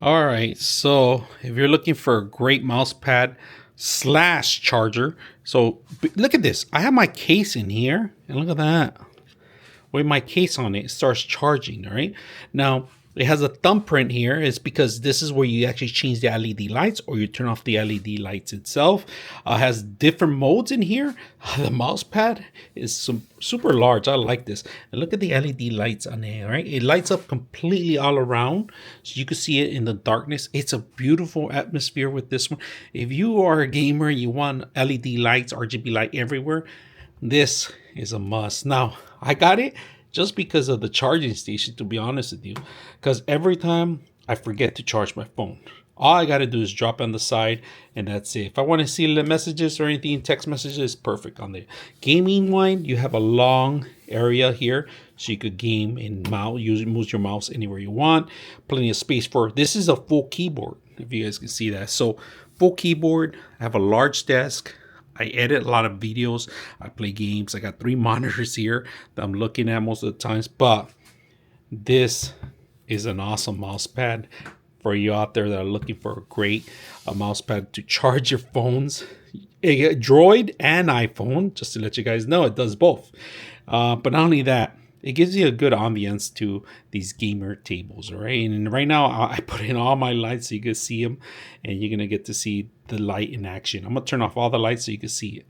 All right, so if you're looking for a great mouse pad slash charger, so look at this. I have my case in here, and look at that. With my case on it, it starts charging. All right, now it has a thumbprint here. It's because this is where you actually change the LED lights or you turn off the LED lights itself. Has different modes in here. The mouse pad is super large. I like this. And look at the LED lights on there. Right, it lights up completely all around, so you can see it in the darkness. It's a beautiful atmosphere with this one. If you are a gamer, you want LED lights, RGB light everywhere, this is a must. Now, I got it just because of the charging station, to be honest with you, because every time I forget to charge my phone, all I got to do is drop on the side and that's it. If I want to see the messages or anything, text messages, perfect on the gaming one. You have a long area here so you could game and move your mouse anywhere you want. Plenty of space for this is a full keyboard, if you guys can see that. So full keyboard. I have a large desk. I edit a lot of videos. I play games. I got 3 monitors here that I'm looking at most of the times. But this is an awesome mouse pad for you out there that are looking for a great mouse pad to charge your phones. Droid and iPhone, just to let you guys know, it does both. But not only that, it gives you a good ambience to these gamer tables, all right? And right now, I put in all my lights so you can see them, and you're gonna get to see the light in action. I'm gonna turn off all the lights so you can see it.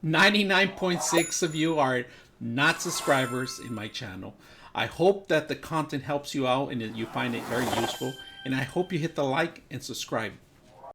99.6 of you are not subscribers in my channel. I hope that the content helps you out and that you find it very useful. And I hope you hit the like and subscribe.